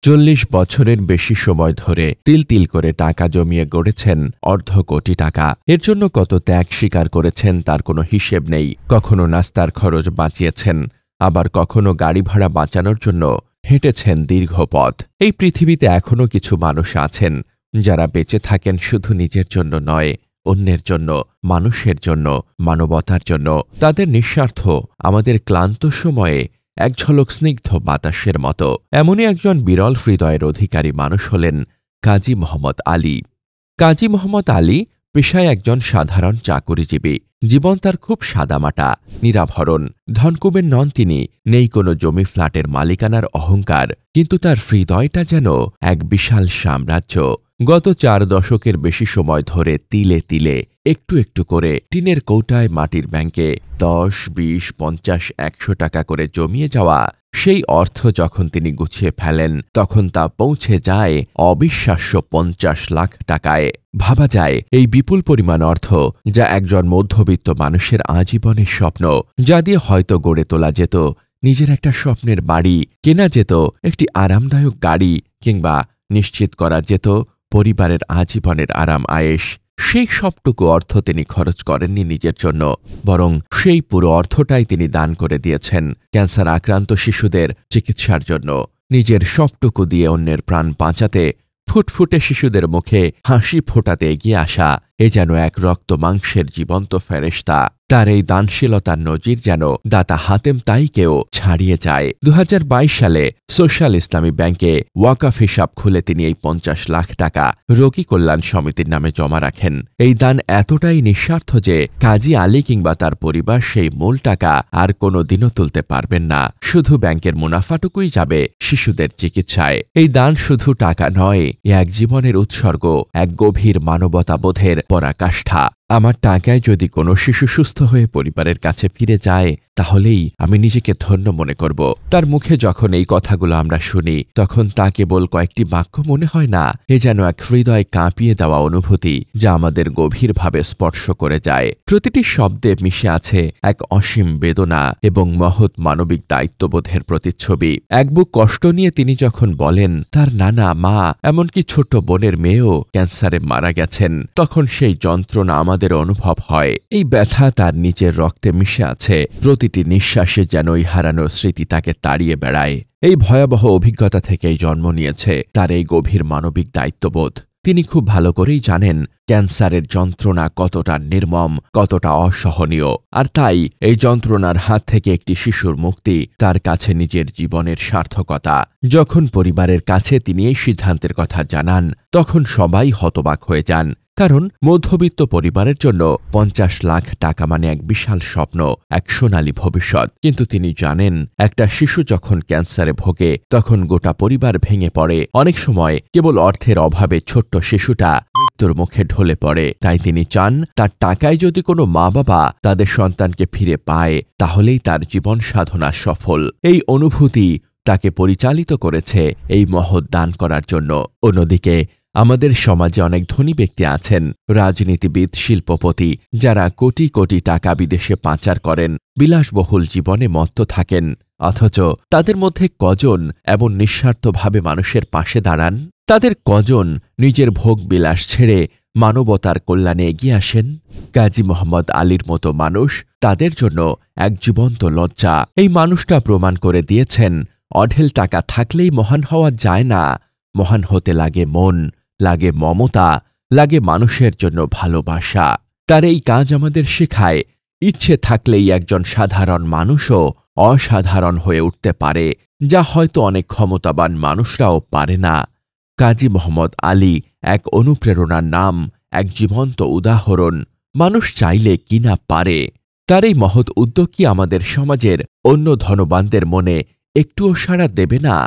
40 বছরের বেশি সময় ধরে তিল তিল করে টাকা জমিয়ে গড়েছেন অর্ধ কোটি টাকা। এর জন্য কত ত্যাগ স্বীকার করেছেন তার কোনো হিসেব নেই। কখনো নাস্তার খরচ বাঁচিয়েছেন, আবার কখনো গাড়ি ভাড়া বাঁচানোর জন্য হেঁটেছেন দীর্ঘ পথ। এই পৃথিবীতে এখনো কিছু মানুষ আছেন যারা বেঁচে থাকেন শুধু নিজের জন্য নয়, অন্যের জন্য, মানুষের জন্য, মানবতার জন্য। তাদের নিঃস্বার্থ আমাদের ক্লান্ত সময়ে এক ঝলক স্নিগ্ধ বাতাসের মতো। এমনই একজন বিরল হৃদয়ের অধিকারী মানুষ হলেন কাজী মোহাম্মদ আলী। কাজী মোহাম্মদ আলী পেশায় একজন সাধারণ চাকুরিজীবী। জীবন তার খুব সাদামাটা, নিরাভরণ। ধনকুবের নন তিনি, নেই কোনো জমি ফ্ল্যাটের মালিকানার অহংকার, কিন্তু তার হৃদয়টা যেন এক বিশাল সাম্রাজ্য। গত 4 দশকের বেশি সময় ধরে তিলে তিলে একটু একটু করে টিনের কৌটায় মাটির ব্যাংকে 10, 20, 50, 100 টাকা করে জমিয়ে যাওয়া সেই অর্থ যখন তিনি গুছিয়ে ফেলেন তখন তা পৌঁছে যায় অবিশ্বাস্য 50 লাখ টাকায়। ভাবা যায় এই বিপুল পরিমাণ অর্থ, যা একজন মধ্যবিত্ত মানুষের আজীবনের স্বপ্ন, যা দিয়ে হয়তো গড়ে তোলা যেত নিজের একটা স্বপ্নের বাড়ি, কেনা যেত একটি আরামদায়ক গাড়ি, কিংবা নিশ্চিত করা যেত পরিবারের আজীবনের আরাম আয়েশ। সেই সবটুকু অর্থ তিনি খরচ করেননি নিজের জন্য, বরং সেই পুরো অর্থটাই তিনি দান করে দিয়েছেন ক্যান্সার আক্রান্ত শিশুদের চিকিৎসার জন্য। নিজের সবটুকু দিয়ে অন্যের প্রাণ বাঁচাতে, ফুটফুটে শিশুদের মুখে হাসি ফোটাতে এগিয়ে আসা এ যেন এক রক্ত মাংসের জীবন্ত ফেরেশতা। তার এই দানশীলতার নজির যেন দাতা হাতেম তাইকেও ছাড়িয়ে যায়। 2022 সালে সোশ্যাল ইসলামী ব্যাংকে ওয়াকাফ হিসাব খুলে তিনি এই 50 লাখ টাকা রোগী কল্যাণ সমিতির নামে জমা রাখেন। এই দান এতটাই নিঃস্বার্থ যে কাজী আলী কিংবা তার পরিবার সেই মূল টাকা আর কোনো দিনও তুলতে পারবেন না। শুধু ব্যাংকের মুনাফাটুকুই যাবে শিশুদের চিকিৎসায়। এই দান শুধু টাকা নয়, এক জীবনের উৎসর্গ, এক গভীর মানবতাবোধের পরাকাষ্ঠা। আমার টাকায় যদি কোনো শিশু সুস্থ হয়ে পরিবারের কাছে ফিরে যায়, তাহলেই আমি নিজেকে ধন্য মনে করব। তার মুখে যখন এই কথাগুলো আমরা শুনি, তখন তা কেবল কয়েকটি বাক্য মনে হয় না, এ যেন এক হৃদয় কাঁপিয়ে দেওয়া অনুভূতি যা আমাদের গভীরভাবে স্পর্শ করে যায়। প্রতিটি শব্দে মিশে আছে এক অসীম বেদনা এবং মহৎ মানবিক দায়িত্ববোধের প্রতিচ্ছবি। এক বুক কষ্ট নিয়ে তিনি যখন বলেন তার নানা, মা, এমনকি ছোট বোনের মেয়েও ক্যান্সারে মারা গেছেন, তখন সেই যন্ত্রণা আমাদের অনুভব হয়। এই ব্যথা তার নিজের রক্তে মিশে আছে। প্রতিটি নিঃশ্বাসে যেন ওই হারানো স্মৃতি তাকে তাড়িয়ে বেড়ায়। এই ভয়াবহ অভিজ্ঞতা থেকেই জন্ম নিয়েছে তার এই গভীর মানবিক দায়িত্ববোধ। তিনি খুব ভালো করেই জানেন ক্যান্সারের যন্ত্রণা কতটা নির্মম, কতটা অসহনীয়। আর তাই এই যন্ত্রণার হাত থেকে একটি শিশুর মুক্তি তার কাছে নিজের জীবনের সার্থকতা। যখন পরিবারের কাছে তিনি এই সিদ্ধান্তের কথা জানান, তখন সবাই হতবাক হয়ে যান। কারণ মধ্যবিত্ত পরিবারের জন্য 50 লাখ টাকা মানে এক বিশাল স্বপ্ন, এক সোনালী ভবিষ্যৎ। কিন্তু তিনি জানেন একটা শিশু যখন ক্যান্সারে ভোগে তখন গোটা পরিবার ভেঙে পড়ে। অনেক সময় কেবল অর্থের অভাবে ছোট্ট শিশুটা মৃত্যুর মুখে ঢলে পড়ে। তাই তিনি চান তার টাকায় যদি কোনো মা বাবা তাদের সন্তানকে ফিরে পায়, তাহলেই তার জীবন সাধনা সফল। এই অনুভূতি তাকে পরিচালিত করেছে এই মহৎ দান করার জন্য। অন্যদিকে আমাদের সমাজে অনেক ধনী ব্যক্তি আছেন, রাজনীতিবিদ, শিল্পপতি, যারা কোটি কোটি টাকা বিদেশে পাচার করেন, বিলাসবহুল জীবনে মত্ত থাকেন। অথচ তাদের মধ্যে কজন এমন নিঃস্বার্থভাবে মানুষের পাশে দাঁড়ান? তাদের কজন নিজের ভোগ বিলাস ছেড়ে মানবতার কল্যাণে এগিয়ে আসেন? কাজী মোহাম্মদ আলীর মতো মানুষ তাদের জন্য এক জীবন্ত লজ্জা। এই মানুষটা প্রমাণ করে দিয়েছেন অঢেল টাকা থাকলেই মহান হওয়া যায় না। মহান হতে লাগে মন, লাগে মমতা, লাগে মানুষের জন্য ভালোবাসা। তার এই কাজ আমাদের শেখায় ইচ্ছে থাকলেই একজন সাধারণ মানুষও অসাধারণ হয়ে উঠতে পারে, যা হয়তো অনেক ক্ষমতাবান মানুষরাও পারে না। কাজী মোহাম্মদ আলী এক অনুপ্রেরণার নাম, এক জীবন্ত উদাহরণ। মানুষ চাইলে কি না পারে। তার এই মহৎ উদ্যোগ কি আমাদের সমাজের অন্য ধনবানদের মনে একটুও সাড়া দেবে না?